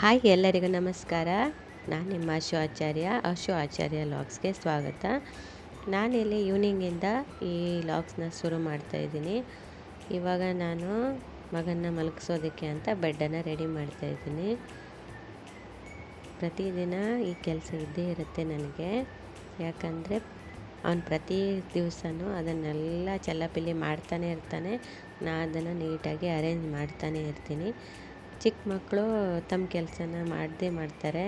Hi ಎಲ್ಲರಿಗೂ ನಮಸ್ಕಾರ. ನಾನು ನಿಮ್ಮ ಅಶು ಆಚಾರ್ಯ ಲಾಗ್ಸ್ಗೆ ಸ್ವಾಗತ. ನಾನಿಲ್ಲಿ ಈವ್ನಿಂಗಿಂದ ಈ ಲಾಗ್ಸ್ನ ಶುರು ಮಾಡ್ತಾಯಿದ್ದೀನಿ. ಇವಾಗ ನಾನು ಮಗನ ಮಲಗಿಸೋದಕ್ಕೆ ಅಂತ ಬೆಡ್ಡನ್ನು ರೆಡಿ ಮಾಡ್ತಾಯಿದ್ದೀನಿ. ಪ್ರತಿದಿನ ಈ ಕೆಲಸ ಇದ್ದೇ ಇರುತ್ತೆ ನನಗೆ. ಯಾಕಂದರೆ ಅವನು ಪ್ರತಿ ದಿವಸನೂ ಅದನ್ನೆಲ್ಲ ಚೆಲ್ಲಾಪಿಲ್ಲಿ ಮಾಡ್ತಾನೆ ಇರ್ತಾನೆ. ನಾನು ಅದನ್ನು ನೀಟಾಗಿ ಅರೇಂಜ್ ಮಾಡ್ತಾನೆ ಇರ್ತೀನಿ. ಚಿಕ್ಕ ಮಕ್ಕಳು ತಮ್ಮ ಕೆಲಸನ ಮಾಡದೇ ಮಾಡ್ತಾರೆ.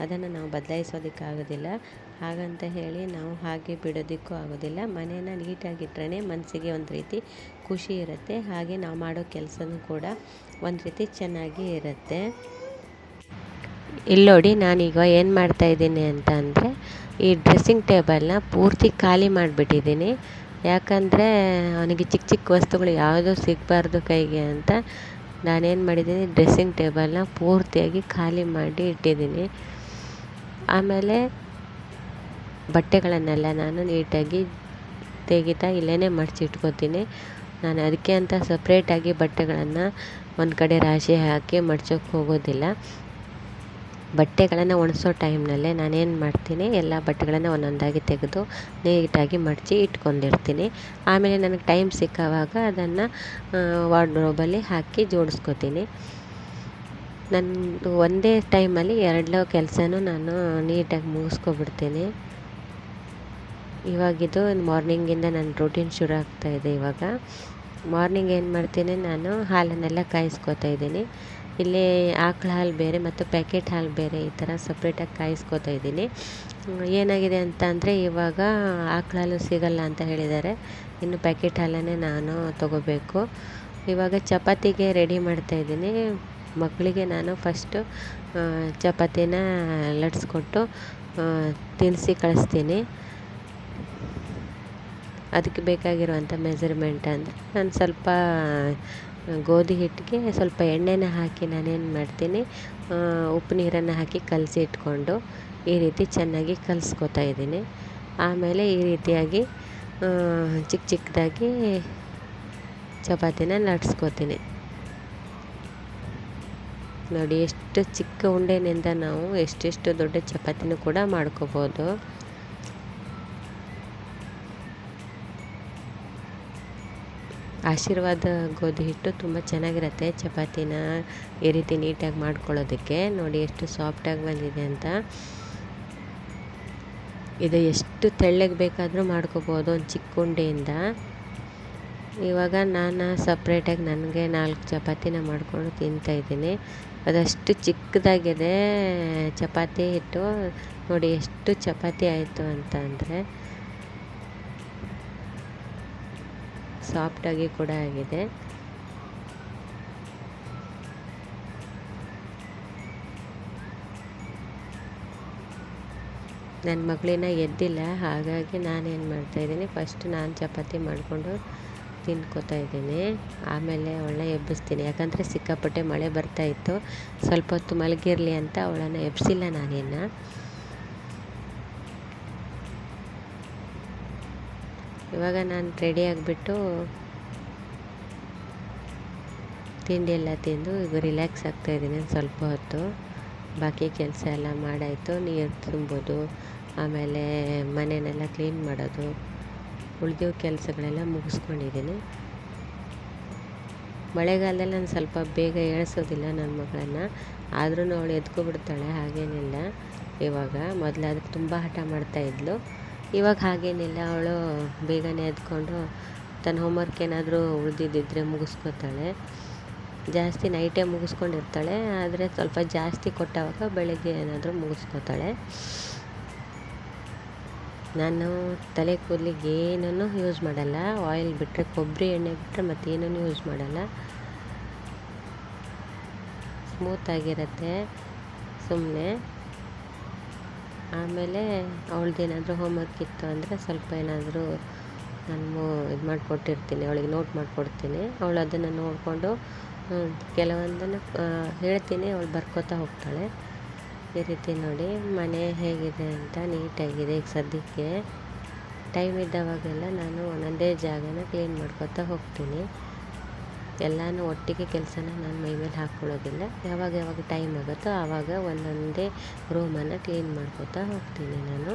ಅದನ್ನು ನಾವು ಬದಲಾಯಿಸೋದಕ್ಕಾಗೋದಿಲ್ಲ. ಹಾಗಂತ ಹೇಳಿ ನಾವು ಹಾಗೆ ಬಿಡೋದಕ್ಕೂ ಆಗೋದಿಲ್ಲ. ಮನೇನ ನೀಟಾಗಿಟ್ರೆ ಮನಸ್ಸಿಗೆ ಒಂದು ರೀತಿ ಖುಷಿ ಇರುತ್ತೆ. ಹಾಗೆ ನಾವು ಮಾಡೋ ಕೆಲಸನೂ ಕೂಡ ಒಂದು ರೀತಿ ಚೆನ್ನಾಗಿ ಇರುತ್ತೆ. ಇಲ್ಲಿ ನೋಡಿ, ನಾನೀಗ ಏನು ಮಾಡ್ತಾಯಿದ್ದೀನಿ ಅಂತ ಅಂದರೆ, ಈ ಡ್ರೆಸ್ಸಿಂಗ್ ಟೇಬಲ್ನ ಪೂರ್ತಿ ಖಾಲಿ ಮಾಡಿಬಿಟ್ಟಿದ್ದೀನಿ. ಯಾಕಂದರೆ ಅವನಿಗೆ ಚಿಕ್ಕ ಚಿಕ್ಕ ವಸ್ತುಗಳು ಯಾವುದೂ ಸಿಗಬಾರ್ದು ಕೈಗೆ ಅಂತ ನಾನೇನು ಮಾಡಿದ್ದೀನಿ, ಡ್ರೆಸ್ಸಿಂಗ್ ಟೇಬಲ್ನ ಪೂರ್ತಿಯಾಗಿ ಖಾಲಿ ಮಾಡಿ ಇಟ್ಟಿದ್ದೀನಿ. ಆಮೇಲೆ ಬಟ್ಟೆಗಳನ್ನೆಲ್ಲ ನಾನು ನೀಟಾಗಿ ತೆಗಿತಾ ಇಲ್ಲೇ ಮಡಚಿಟ್ಕೋತೀನಿ. ನಾನು ಅದಕ್ಕೆ ಅಂತ ಸಪ್ರೇಟಾಗಿ ಬಟ್ಟೆಗಳನ್ನು ಒಂದು ಕಡೆ ರಾಶಿ ಹಾಕಿ ಮಡ್ಚೋಕ್ಕೆ ಹೋಗೋದಿಲ್ಲ. ಬಟ್ಟೆಗಳನ್ನು ಒಣಸೋ ಟೈಮ್ನಲ್ಲೇ ನಾನೇನು ಮಾಡ್ತೀನಿ, ಎಲ್ಲ ಬಟ್ಟೆಗಳನ್ನು ಒಂದೊಂದಾಗಿ ತೆಗೆದು ನೀಟಾಗಿ ಮಡಚಿ ಇಟ್ಕೊಂಡಿರ್ತೀನಿ. ಆಮೇಲೆ ನನಗೆ ಟೈಮ್ ಸಿಕ್ಕೋವಾಗ ಅದನ್ನು ವಾರ್ಡ್ರೋಬಲ್ಲಿ ಹಾಕಿ ಜೋಡಿಸ್ಕೋತೀನಿ. ನನ್ನ ಒಂದೇ ಟೈಮಲ್ಲಿ ಎರಡೂ ಕೆಲಸನೂ ನಾನು ನೀಟಾಗಿ ಮುಗಿಸ್ಕೊಬಿಡ್ತೀನಿ. ಇವಾಗಿದು ಮಾರ್ನಿಂಗಿಂದ ನನ್ನ ರೂಟೀನ್ ಶುರು ಆಗ್ತಾಯಿದೆ. ಇವಾಗ ಮಾರ್ನಿಂಗ್ ಏನು ಮಾಡ್ತೀನಿ, ನಾನು ಹಾಲನ್ನೆಲ್ಲ ಕಾಯಿಸ್ಕೊತಾ ಇದ್ದೀನಿ. ಇಲ್ಲಿ ಆಕಳ ಹಾಲು ಬೇರೆ ಮತ್ತು ಪ್ಯಾಕೆಟ್ ಹಾಲು ಬೇರೆ ಈ ಥರ ಸಪ್ರೇಟಾಗಿ ಕಾಯಿಸ್ಕೊತಾ ಇದ್ದೀನಿ. ಏನಾಗಿದೆ ಅಂತ ಅಂದರೆ, ಇವಾಗ ಆಕಳ ಹಾಲು ಸಿಗಲ್ಲ ಅಂತ ಹೇಳಿದ್ದಾರೆ. ಇನ್ನು ಪ್ಯಾಕೆಟ್ ಹಾಲನ್ನೇ ನಾನು ತೊಗೋಬೇಕು. ಇವಾಗ ಚಪಾತಿಗೆ ರೆಡಿ ಮಾಡ್ತಾಯಿದ್ದೀನಿ. ಮಕ್ಕಳಿಗೆ ನಾನು ಫಸ್ಟು ಚಪಾತಿನ ಲಟ್ಸ್ಕೊಟ್ಟು ತಿನ್ನಿಸಿ ಕಳಿಸ್ತೀನಿ. ಅದಕ್ಕೆ ಬೇಕಾಗಿರುವಂಥ ಮೆಜರ್ಮೆಂಟ್ ಅಂದರೆ, ನಾನು ಸ್ವಲ್ಪ ಗೋಧಿ ಹಿಟ್ಟಿಗೆ ಸ್ವಲ್ಪ ಎಣ್ಣೆನ ಹಾಕಿ ನಾನೇನು ಮಾಡ್ತೀನಿ, ಉಪ್ಪು ನೀರನ್ನು ಹಾಕಿ ಕಲಸಿ ಇಟ್ಕೊಂಡು ಈ ರೀತಿ ಚೆನ್ನಾಗಿ ಕಲಿಸ್ಕೊತಾ ಇದ್ದೀನಿ. ಆಮೇಲೆ ಈ ರೀತಿಯಾಗಿ ಚಿಕ್ಕ ಚಿಕ್ಕದಾಗಿ ಚಪಾತಿನ ಲಟ್ಸ್ಕೊತೀನಿ. ನೋಡಿ, ಎಷ್ಟು ಚಿಕ್ಕ ಉಂಡೆನಿಂದ ನಾವು ಎಷ್ಟೆಷ್ಟು ದೊಡ್ಡ ಚಪಾತಿನೂ ಕೂಡ ಮಾಡ್ಕೋಬೋದು. ಆಶೀರ್ವಾದ ಗೋಧಿ ಹಿಟ್ಟು ತುಂಬ ಚೆನ್ನಾಗಿರುತ್ತೆ ಚಪಾತಿನ ಈ ರೀತಿ ನೀಟಾಗಿ ಮಾಡ್ಕೊಳ್ಳೋದಕ್ಕೆ. ನೋಡಿ ಎಷ್ಟು ಸಾಫ್ಟಾಗಿ ಬಂದಿದೆ ಅಂತ. ಇದು ಎಷ್ಟು ತೆಳ್ಳಗೆ ಬೇಕಾದರೂ ಮಾಡ್ಕೋಬೋದು ಒಂದು ಚಿಕ್ಕ ಉಂಡೆಯಿಂದ. ಇವಾಗ ನಾನು ಸಪ್ರೇಟಾಗಿ ನನಗೆ 4 ಚಪಾತಿನ ಮಾಡಿಕೊಂಡು ತಿಂತಾಯಿದ್ದೀನಿ. ಅದಷ್ಟು ಚಿಕ್ಕದಾಗಿದೆ ಚಪಾತಿ ಹಿಟ್ಟು. ನೋಡಿ ಎಷ್ಟು ಚಪಾತಿ ಆಯಿತು ಅಂತ ಅಂದರೆ, ಸಾಫ್ಟಾಗಿ ಕೂಡ ಆಗಿದೆ. ನನ್ನ ಮಗಳಿನ ಎದ್ದಿಲ್ಲ, ಹಾಗಾಗಿ ನಾನೇನು ಮಾಡ್ತಾಯಿದ್ದೀನಿ, ಫಸ್ಟ್ ನಾನು ಚಪಾತಿ ಮಾಡಿಕೊಂಡು ತಿನ್ಕೋತಾ ಇದ್ದೀನಿ. ಆಮೇಲೆ ಅವಳನ್ನ ಎಬ್ಬಿಸ್ತೀನಿ. ಯಾಕಂದರೆ ಸಿಕ್ಕಾಪಟ್ಟೆ ಮಳೆ ಬರ್ತಾಯಿತ್ತು. ಸ್ವಲ್ಪ ಹೊತ್ತು ಮಲಗಿರಲಿ ಅಂತ ಅವಳನ್ನು ಎಬ್ಬಿಸಿಲ್ಲ ನಾನಿನ್ನು. ಇವಾಗ ನಾನು ರೆಡಿ ಆಗಿಬಿಟ್ಟು ತಿಂಡಿ ಎಲ್ಲ ತಿಂದು ಈಗ ರಿಲ್ಯಾಕ್ಸ್ ಆಗ್ತಾಯಿದ್ದೀನಿ ಸ್ವಲ್ಪ ಹೊತ್ತು. ಬಾಕಿ ಕೆಲಸ ಎಲ್ಲ ಮಾಡಾಯಿತು. ನೀರು ತುಂಬೋದು, ಆಮೇಲೆ ಮನೆಯನ್ನೆಲ್ಲ ಕ್ಲೀನ್ ಮಾಡೋದು, ಉಳಿದಿರೋ ಕೆಲಸಗಳೆಲ್ಲ ಮುಗಿಸ್ಕೊಂಡಿದ್ದೀನಿ. ಮಳೆಗಾಲದಲ್ಲಿ ನಾನು ಸ್ವಲ್ಪ ಬೇಗ ಏಳಿಸೋದಿಲ್ಲ ನನ್ನ ಮಗಳನ್ನು. ಆದ್ರೂ ಅವಳು ಎದ್ಕೊಬಿಡ್ತಾಳೆ, ಹಾಗೇನಿಲ್ಲ. ಇವಾಗ ಮೊದಲಾದ್ರೆ ತುಂಬ ಹಠ ಮಾಡ್ತಾಯಿದ್ಲು. ಇವಾಗ ಹಾಗೇನಿಲ್ಲ, ಅವಳು ಬೇಗನೆ ಎದ್ಕೊಂಡು ತನ್ನ ಹೋಮ್ವರ್ಕ್ ಏನಾದರೂ ಉಳಿದಿದ್ದಿದ್ರೆ ಮುಗಿಸ್ಕೊತಾಳೆ. ಜಾಸ್ತಿ ನೈಟೇ ಮುಗಿಸ್ಕೊಂಡಿರ್ತಾಳೆ, ಆದರೆ ಸ್ವಲ್ಪ ಜಾಸ್ತಿ ಕೊಟ್ಟವಾಗ ಬೆಳಗ್ಗೆ ಏನಾದರೂ ಮುಗಿಸ್ಕೊತಾಳೆ. ನಾನು ತಲೆ ಕೂದಲಿಗೆ ಏನೂ ಯೂಸ್ ಮಾಡಲ್ಲ. ಆಯಿಲ್ ಬಿಟ್ಟರೆ, ಕೊಬ್ಬರಿ ಎಣ್ಣೆ ಬಿಟ್ಟರೆ ಮತ್ತೇನೂ ಯೂಸ್ ಮಾಡಲ್ಲ. ಸ್ಮೂತಾಗಿರುತ್ತೆ ಸುಮ್ಮನೆ. ಆಮೇಲೆ ಅವಳದ್ದೇನಾದರೂ ಹೋಮ್ವರ್ಕ್ ಇತ್ತು ಅಂದರೆ ಸ್ವಲ್ಪ ಏನಾದರೂ ನಾನು ಇದು ಮಾಡಿಕೊಟ್ಟಿರ್ತೀನಿ, ಅವಳಿಗೆ ನೋಟ್ ಮಾಡಿಕೊಡ್ತೀನಿ. ಅವಳು ಅದನ್ನು ನೋಡಿಕೊಂಡು ಕೆಲವೊಂದನ್ನು ಹೇಳ್ತೀನಿ, ಅವಳು ಬರ್ಕೋತಾ ಹೋಗ್ತಾಳೆ. ಈ ರೀತಿ ನೋಡಿ ಮನೆ ಹೇಗಿದೆ ಅಂತ. ನೀಟಾಗಿದೆ. ಈಗ ಸದ್ಯಕ್ಕೆ ಟೈಮ್ ಇದ್ದವಾಗೆಲ್ಲ ನಾನು ಒಂದೊಂದೇ ಜಾಗನ ಕ್ಲೀನ್ ಮಾಡ್ಕೋತಾ ಹೋಗ್ತೀನಿ. ಎಲ್ಲನೂ ಒಟ್ಟಿಗೆ ಕೆಲಸನ ನಾನು ಮೈ ಮೇಲೆ ಹಾಕ್ಕೊಳ್ಳೋದಿಲ್ಲ. ಯಾವಾಗ ಯಾವಾಗ ಟೈಮ್ ಆಗುತ್ತೋ ಆವಾಗ ಒಂದೊಂದೇ ರೂಮನ್ನು ಕ್ಲೀನ್ ಮಾಡ್ಕೋತಾ ಹೋಗ್ತೀನಿ ನಾನು.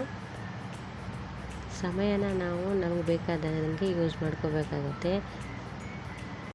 ಸಮಯನ ನಾವು ನಮಗೆ ಬೇಕಾದಂಗೆ ಯೂಸ್ ಮಾಡ್ಕೋಬೇಕಾಗುತ್ತೆ.